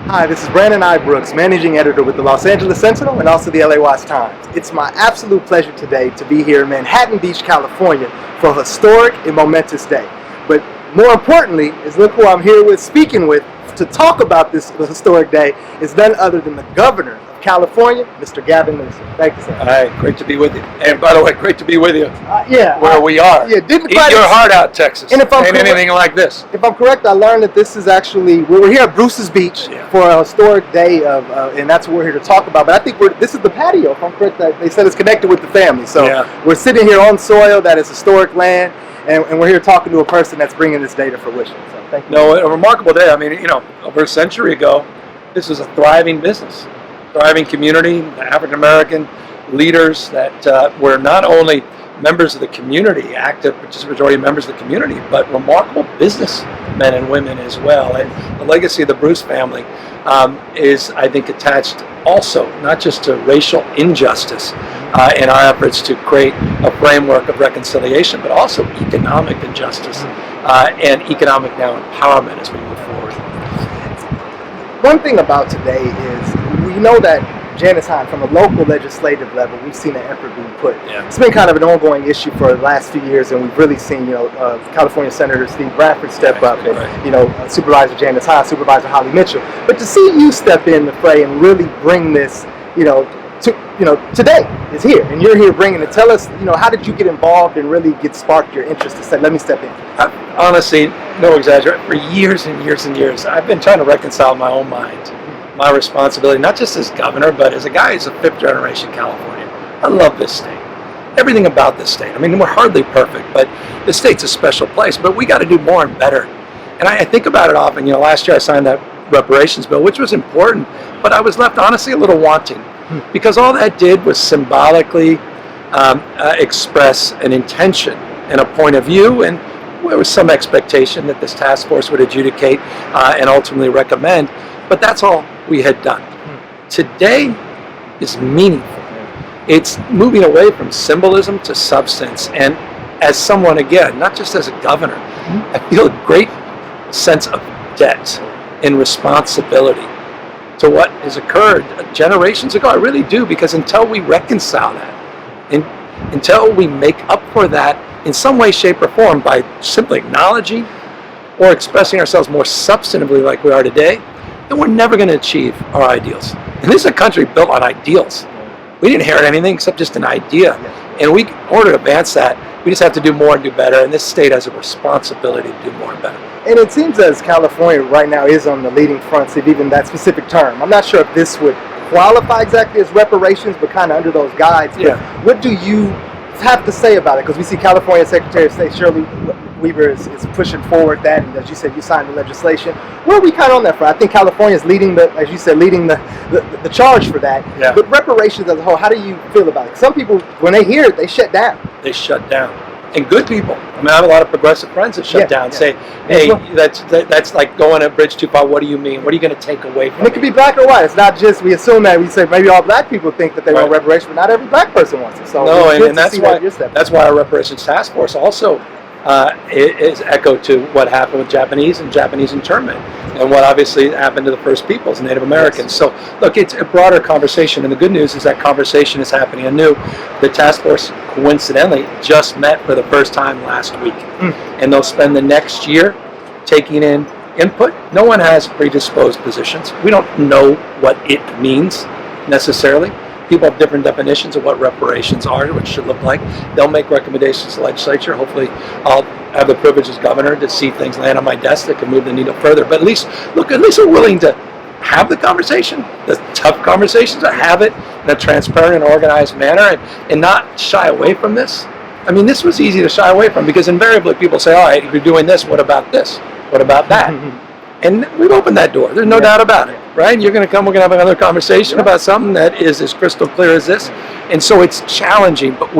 Hi, this is Brandon I. Brooks, Managing Editor with the Los Angeles Sentinel and also the LA Watch Times. It's my absolute pleasure today to be here in Manhattan Beach, California for a historic and momentous day. But more importantly is look who I'm here with, speaking with, to talk about this historic day is none other than the Governor of California, Mr. Gavin Newsom. Thank you, sir. Hi, great to be with you. And by the way, great to be with you where we are. Yeah, Eat your heart out, Texas. And if I'm Ain't anything like this. If I'm correct, I learned that this is actually, we're here at Bruce's Beach for a historic day of, and that's what we're here to talk about. But I think this is the patio, if I'm correct, that they said it's connected with the family. So we're sitting here on soil that is historic land, and we're here talking to a person that's bringing this day to fruition. So thank you. No, a remarkable day. I mean, you know, over a century ago, this was a thriving business, thriving community, African American leaders that were not only members of the community, active participatory members of the community, but remarkable businessmen and women as well. And the legacy of the Bruce family is, I think, attached also not just to racial injustice in our efforts to create a framework of reconciliation, but also economic injustice and economic now empowerment as we move forward. One thing about today is we know that Janice Hahn, from a local legislative level, we've seen an effort being put. It's been kind of an ongoing issue for the last few years, and we've really seen, California Senator Steve Bradford step up, and Supervisor Janice Hahn, Supervisor Holly Mitchell. But to see you step in the fray and really bring this, today is here, and you're here bringing it. Tell us, how did you get involved and really sparked your interest to say, let me step in? Honestly, no exaggeration. For years and years and years, I've been trying to reconcile my own mind, my responsibility, not just as governor, but as a guy who's a fifth generation Californian. I love this state. Everything about this state. I mean, we're hardly perfect, but the state's a special place, but we got to do more and better. And I think about it often. Last year I signed that reparations bill, which was important, but I was left honestly a little wanting because all that did was symbolically express an intention and a point of view, and there was some expectation that this task force would adjudicate and ultimately recommend, but that's all we had done. Today is meaningful. It's moving away from symbolism to substance, and as someone, again, not just as a governor, I feel a great sense of debt and responsibility to what has occurred generations ago. I really do, because until we reconcile that, and until we make up for that in some way, shape, or form by simply acknowledging or expressing ourselves more substantively like we are today, then we're never going to achieve our ideals. And this is a country built on ideals. We didn't inherit anything except just an idea. And in order to advance that, we just have to do more and do better. And this state has a responsibility to do more and better. And it seems as California right now is on the leading fronts of even that specific term. I'm not sure if this would qualify exactly as reparations, but kind of under those guides. But what do you have to say about it? Because we see California Secretary of State Shirley Weaver is pushing forward that, and as you said, you signed the legislation. Where are we kind of on that front? I think California is leading the charge for that. But reparations as a whole, how do you feel about it? Some people, when they hear it, they shut down. They shut down. And good people. I mean, I have a lot of progressive friends that shut down and say, hey, that's like going a bridge too far. What do you mean? What are you going to take away from it? And it could be black or white. It's not just, we assume that we say maybe all black people think that they want reparations, but not every black person wants it. So no, and that's why our reparations task force also is echo to what happened with Japanese internment, and what obviously happened to the First Peoples, Native Americans. So look, it's a broader conversation, and the good news is that conversation is happening anew. The task force coincidentally just met for the first time last week, and they'll spend the next year taking in input. No one has predisposed positions. We don't know what it means necessarily. People have different definitions of what reparations are, what it should look like. They'll make recommendations to the legislature. Hopefully, I'll have the privilege as governor to see things land on my desk that can move the needle further. But at least we're willing to have the conversation, the tough conversations, to have it in a transparent and organized manner, and not shy away from this. I mean, this was easy to shy away from, because invariably people say, all right, if you're doing this, what about this? What about that? And we've opened that door. There's no doubt about it, right? You're going to come, we're going to have another conversation about something that is as crystal clear as this. And so it's challenging, but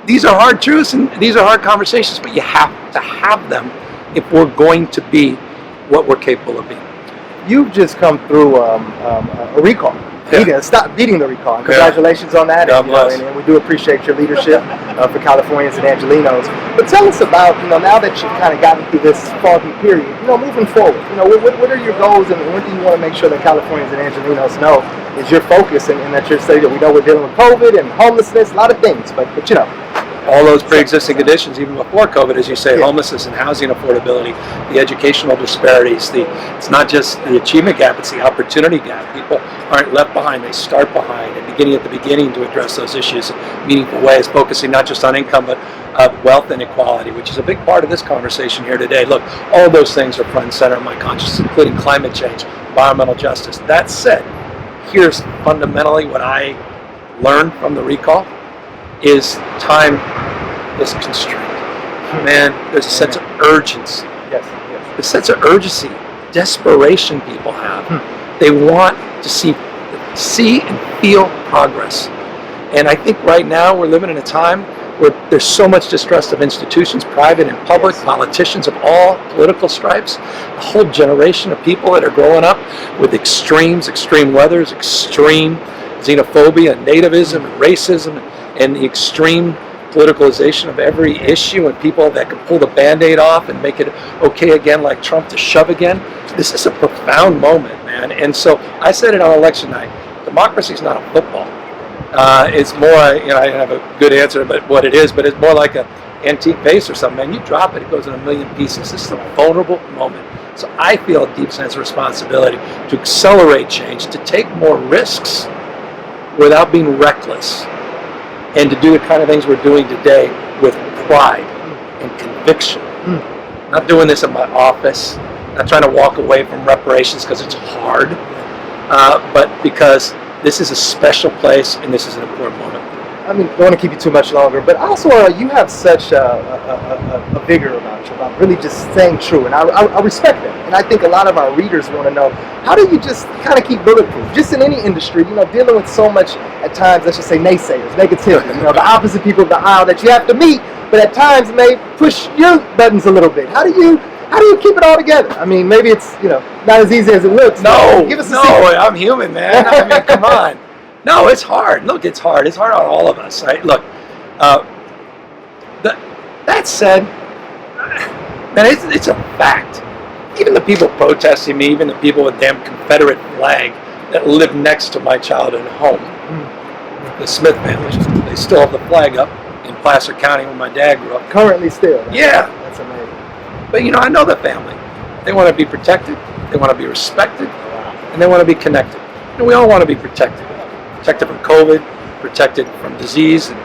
these are hard truths and these are hard conversations, but you have to have them if we're going to be what we're capable of being. You've just come through a recall stop beating the recall. And congratulations on that. And we do appreciate your leadership for Californians and Angelenos. But tell us about, now that you've kind of gotten through this foggy period, moving forward, what are your goals and what do you want to make sure that Californians and Angelenos know is your focus and that you're saying that we know we're dealing with COVID and homelessness, a lot of things, but all those pre-existing conditions, even before COVID, as you say, homelessness and housing affordability, the educational disparities, it's not just the achievement gap, it's the opportunity gap. People aren't left behind, they start behind, and beginning at the beginning to address those issues in meaningful ways, focusing not just on income, but wealth inequality, which is a big part of this conversation here today. Look, all those things are front and center of my consciousness, including climate change, environmental justice. That said, here's fundamentally what I learned from the recall is time is constrained. Man, there's a sense of urgency. Yes. The sense of urgency, desperation people have. They want to see and feel progress. And I think right now we're living in a time where there's so much distrust of institutions, private and public, politicians of all political stripes, a whole generation of people that are growing up with extremes, extreme weathers, extreme xenophobia and nativism and racism and the extreme politicalization of every issue and people that can pull the Band-Aid off and make it okay again like Trump to shove again. This is a profound moment, man. And so I said it on election night, democracy is not a football. It's more, I don't have a good answer about what it is, but it's more like an antique vase or something. Man, you drop it, it goes in a million pieces. This is a vulnerable moment. So I feel a deep sense of responsibility to accelerate change, to take more risks without being reckless, and to do the kind of things we're doing today with pride and conviction. Not doing this in my office, not trying to walk away from reparations because it's hard, but because this is a special place and this is an important moment. I don't want to keep you too much longer, but also you have such a vigor about you, about really just staying true, and I respect that. And I think a lot of our readers want to know, how do you just kind of keep bulletproof, just in any industry, dealing with so much, at times, let's just say naysayers, negativity, the opposite people of the aisle that you have to meet, but at times may push your buttons a little bit. How do you keep it all together? Maybe it's, not as easy as it looks. Give us a secret. I'm human, man. Come on. No, it's hard. Look, it's hard. It's hard on all of us, right? Look, that said, man, it's a fact. Even the people protesting me, even the people with damn Confederate flag that live next to my childhood home, the Smith family, they still have the flag up in Placer County where my dad grew up. Currently still? Yeah. That's amazing. But, I know the family. They want to be protected, they want to be respected, and they want to be connected. And we all want to be protected. Protected from COVID, protected from disease, and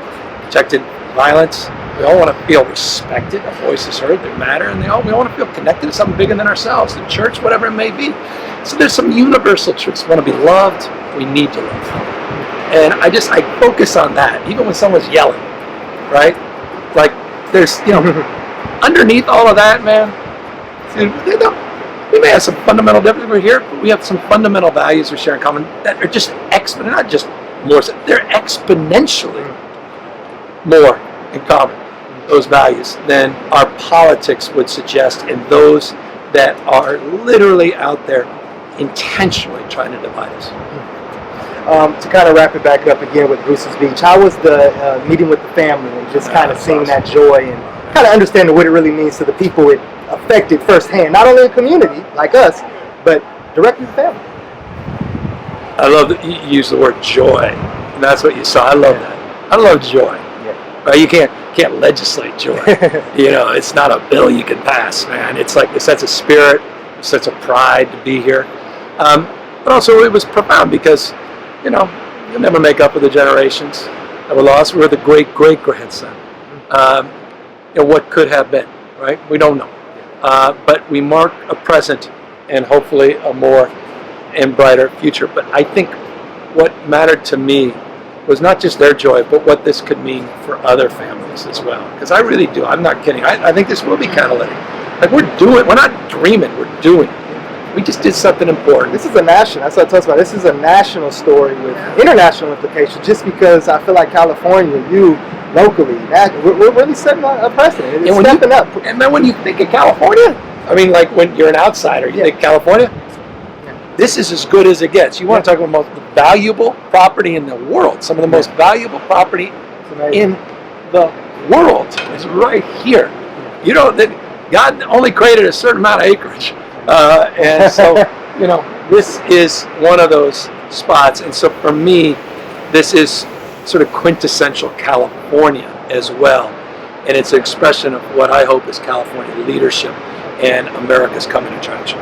protected violence. We all want to feel respected, our voices heard, they matter, and we all want to feel connected to something bigger than ourselves, the church, whatever it may be. So there's some universal truths. We want to be loved, we need to love. And I focus on that, even when someone's yelling, right? Like, there's, underneath all of that, man, we may have some fundamental differences over here, but we have some fundamental values we share in common that are just not just more, they're exponentially more in common, those values, than our politics would suggest, and those that are literally out there intentionally trying to divide us. To kind of wrap it back up again with Bruce's Beach, how was the meeting with the family and just kind of seeing that joy and kind of understanding what it really means to the people it affected firsthand, not only a community like us, but directly the family? I love that you use the word joy, and that's what you saw. I love that. I love joy. Right? You can't legislate joy. It's not a bill you can pass, man. It's like a sense of spirit, a sense of pride to be here. But also it was profound because, you'll never make up with the generations that were lost. We were the great-great-grandson. What could have been, right? We don't know. But we mark a present and hopefully a more and brighter future. But I think what mattered to me was not just their joy, but what this could mean for other families as well. Because I really do. I'm not kidding. I think this will be catalytic. Like, we're not dreaming, we're doing. We just did something important. This is a national, that's what I talked about. This is a national story with international implications, just because I feel like California, you locally, we're really setting a precedent. It's stepping up. And then when you think of California, like when you're an outsider, you think California? this is as good as it gets. You want to talk about the most valuable property in the world. Some of the most valuable property in the world is right here. You know, that God only created a certain amount of acreage. And so, you know, this is one of those spots. And so for me, this is sort of quintessential California as well. And it's an expression of what I hope is California leadership and America's coming attraction.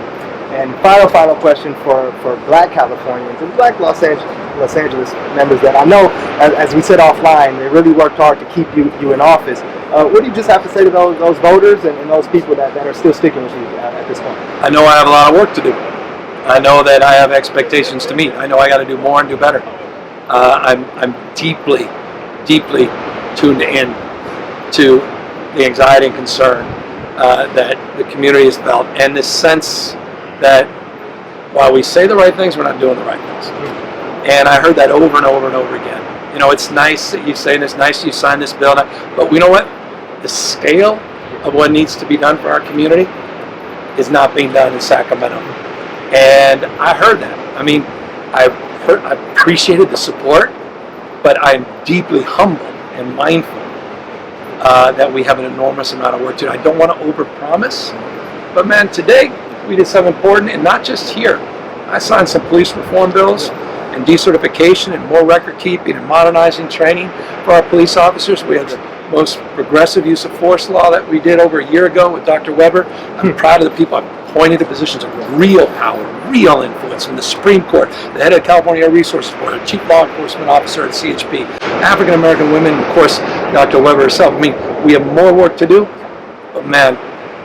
And final question for Black Californians and Black Los Angeles members that I know, as we said offline, they really worked hard to keep you in office. What do you just have to say to those voters and those people that are still sticking with you at this point? I know I have a lot of work to do. I know that I have expectations to meet. I know I got to do more and do better. I'm deeply tuned in to the anxiety and concern that the community has felt, and this sense that while we say the right things, we're not doing the right things. And I heard that over and over and over again. You know, it's nice that you say this, nice that you sign this bill, but you know what? The scale of what needs to be done for our community is not being done in Sacramento. And I heard that. I mean, I appreciated the support, but I'm deeply humbled and mindful that we have an enormous amount of work to do. I don't want to overpromise, but man, today we did something important, and not just here. I signed some police reform bills and decertification and more record keeping and modernizing training for our police officers. We have the most progressive use of force law that we did over a year ago with Dr. Weber. I'm proud of the people I've appointed to positions of real power, real influence from the Supreme Court, the head of the California Air Resources Board, the chief law enforcement officer at CHP, African American women, and of course, Dr. Weber herself. I mean, we have more work to do, but man,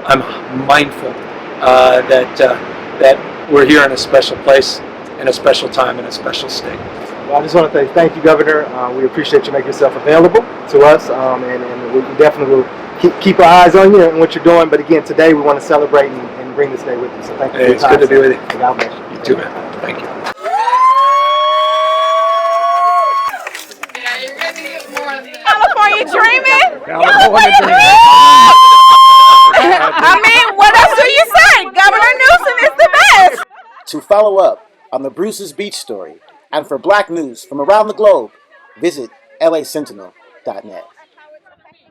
I'm mindful that we're here in a special place, in a special time, in a special state. Well, I just want to say thank you, Governor. We appreciate you making yourself available to us, and we definitely will keep our eyes on you and what you're doing. But again, today we want to celebrate and bring this day with you. So thank you for your time. It's good to be with you. God bless you. You too, man. Thank you. California dreaming? California dreaming. I mean, what else do you say? Governor Newsom is the best. To follow up on the Bruce's Beach story and for Black news from around the globe, visit lasentinel.net.